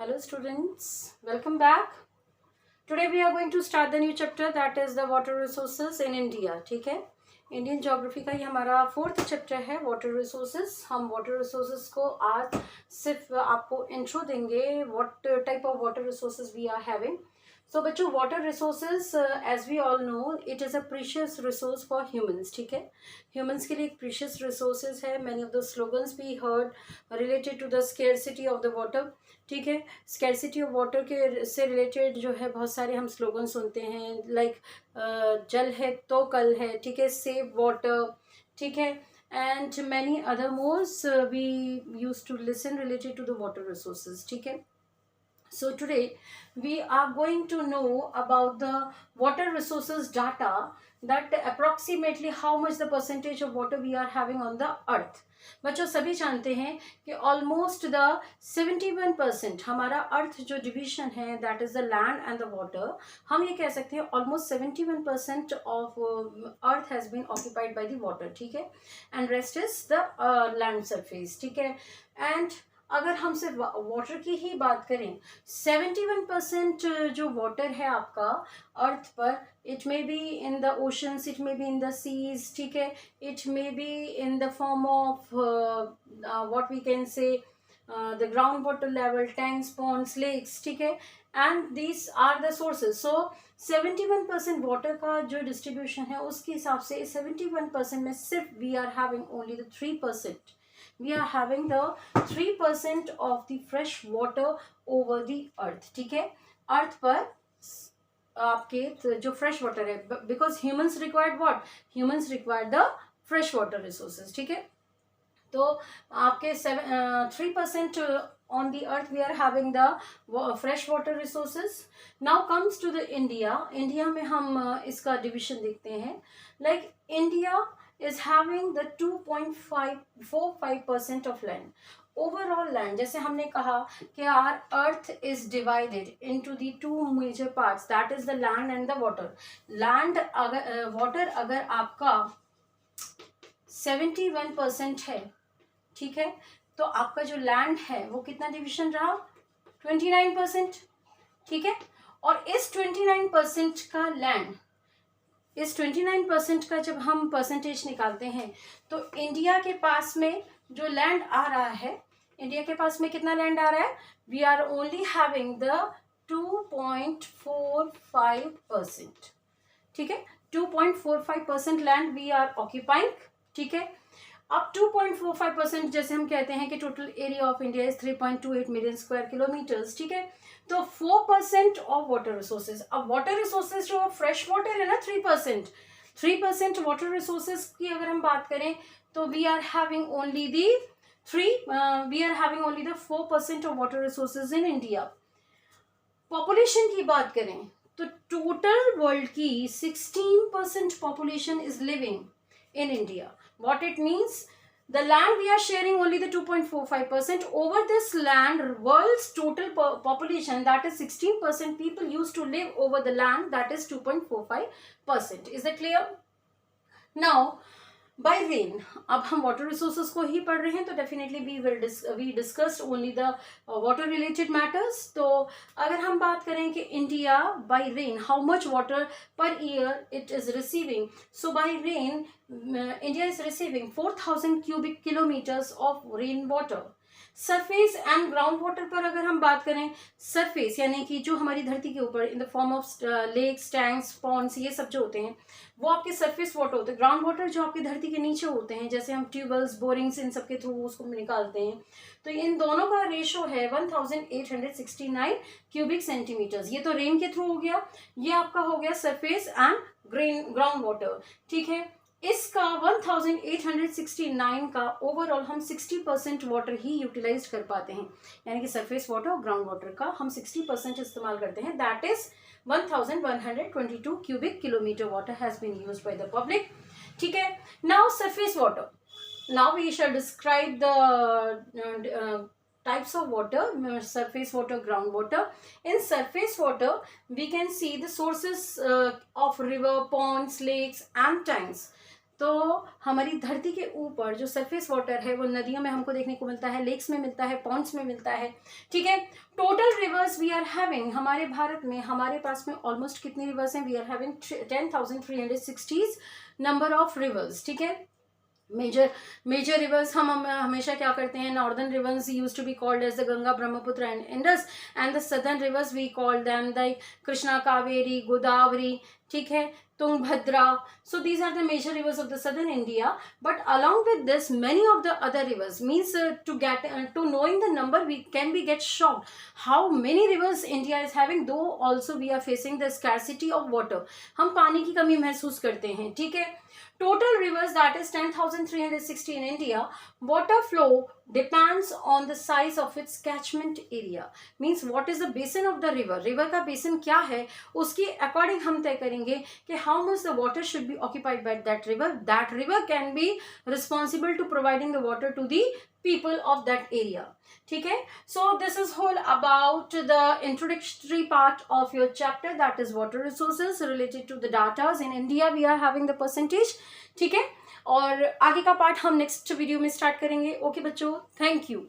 Hello students, welcome back. Today we are going to start the new chapter, that is the water resources in India. ठीक है, Indian geography का ही हमारा fourth chapter है water resources. हम water resources को आज सिर्फ आपको इंट्रो देंगे, what type of water resources we are having. So बच्चों, water resources as we all know it is a precious resource for humans. ठीक है, ह्यूमंस के लिए एक प्रीशियस रिसोर्सेज है. Many of the slogans we heard related to the scarcity of the water. ठीक है, scarcity of water के से रिलेटेड जो है बहुत सारे हम स्लोगन सुनते हैं, लाइक जल है तो कल है. ठीक है, सेव वाटर. ठीक है, and many other mores we use to listen related to the water resources. ठीक है, so today we are going to know about the water resources data, that approximately how much the percentage of water we are having on the earth. बच्चों सभी जानते हैं कि almost the 71% हमारा अर्थ जो division है that is the land and the water. हम ये कह सकते हैं almost 71% of earth has been occupied by the water. ठीक है, and rest is the land surface. ठीक है, एंड अगर हम सिर्फ वाटर की ही बात करें, 71% जो वाटर है आपका अर्थ पर, it may be in the oceans, it may be in the seas. ठीक है, it may be in the form of what we can say the ground water level, tanks, ponds, lakes. ठीक है, and these are the sources. So 71% water का जो distribution है उसके हिसाब से 71% में सिर्फ we are having only the 3%. We are having the 3% of the fresh water over the earth. ठीक है, अर्थ पर आपके जो फ्रेश वाटर है, because humans required what, humans required the fresh water resources. ठीक है, तो आपके 3% on the earth we are having the fresh water resources. Now comes to the India में हम इसका डिविजन देखते हैं. like India is having the 2.545% of land. Overall land, जैसे हमने कहा कि our earth is divided into the two major parts, that is the land and the water. land अगर water अगर आपका 71% है, ठीक है, तो आपका जो लैंड है वो कितना डिविजन रहा, 29%. ठीक है, और इस 29% का लैंड, इस 29% का जब हम परसेंटेज निकालते हैं तो इंडिया के पास में जो लैंड आ रहा है, इंडिया के पास में कितना लैंड आ रहा है, we are only having the 2.45%. ठीक है, 2.45% लैंड वी आर ऑक्यूपाइंग. ठीक है, अब 2.45% जैसे हम कहते हैं कि total area of India is 3.28 million square kilometres. ठीक है, तो 4% ऑफ वाटर रिसोर्सेज. अब वाटर रिसोर्सेज जो फ्रेश वाटर है ना, 3% वाटर रिसोर्सेज की अगर हम बात करें तो we are having only the 4% of water resources in India. Population की बात करें तो टोटल वर्ल्ड की 16% population is living in India. What it means, the land we are sharing only the 2.45%. Over this land, world's total population, that is 16% people used to live over the land, that is 2.45%. Is that clear? Now by rain, अब हम water resources को ही पढ़ रहे हैं तो definitely we discussed only the water related matters. तो अगर हम बात करें कि India by rain how much water per year it is receiving, so by rain India is receiving 4,000 cubic kilometers of rain water. Surface and ground water पर अगर हम बात करें, सरफेस यानी कि जो हमारी धरती के ऊपर in the form of lakes, tanks, ponds, ये सब जो होते हैं वो आपके सरफेस वाटर होते हैं. ग्राउंड वाटर जो आपकी धरती के नीचे होते हैं, जैसे हम ट्यूबवेल्स, बोरिंग्स, इन सब के थ्रू उसको निकालते हैं, तो इन दोनों का रेशो है 1869 क्यूबिक सेंटीमीटर्स. ये तो रेन के थ्रू हो गया, ये आपका हो गया सरफेस एंड ग्राउंड वाटर. ठीक है, इसका 1869 का ओवरऑल हम 60% वाटर ही यूटिलाइज कर पाते हैं, यानी कि सरफेस वाटर और ग्राउंड वाटर का हम 60% इस्तेमाल करते हैं. That is 1122 cubic kilometre water has been used by the public. ठीक है, now surface water. Now we shall describe the types of water, surface water, ground water. In surface water we can see the sources of river, ponds, lakes and tanks. तो हमारी धरती के ऊपर जो surface water है वो नदियों में हमको देखने को मिलता है, लेक्स में मिलता है, पॉन्ड्स में मिलता है, ठीक है। Total rivers we are having, हमारे भारत में हमारे पास में ऑलमोस्ट कितनी रिवर्स हैं? We are having 10,360 number of rivers, ठीक है। मेजर रिवर्स हम हमेशा क्या करते हैं, northern rivers use to be called as the Ganga, Brahmaputra and Indus, and the southern rivers we call them like Krishna, Kaveri, Godavari, ठीक है, Tungbhadra. So these are the major rivers of the southern India. But along with this, many of the other rivers means to knowing the number, we get shocked how many rivers India is having. Though also we are facing the scarcity of water. हम पानी की कमी महसूस करते हैं, ठीक है। Total rivers, that is 10,360 in India. Water flow depends on the size of its catchment area. Means what is the basin of the river? River का basin क्या है, उसके according हम तय करेंगे कि how much the water should be occupied by that river. That river can be responsible to providing the water to the people of that area. ठीक है। So this is whole about the introductory part of your chapter, that is water resources related to the datas. In India we are having the percentage, ठीक है। और आगे का part हम next video में start करेंगे। ओके बच्चों, thank you.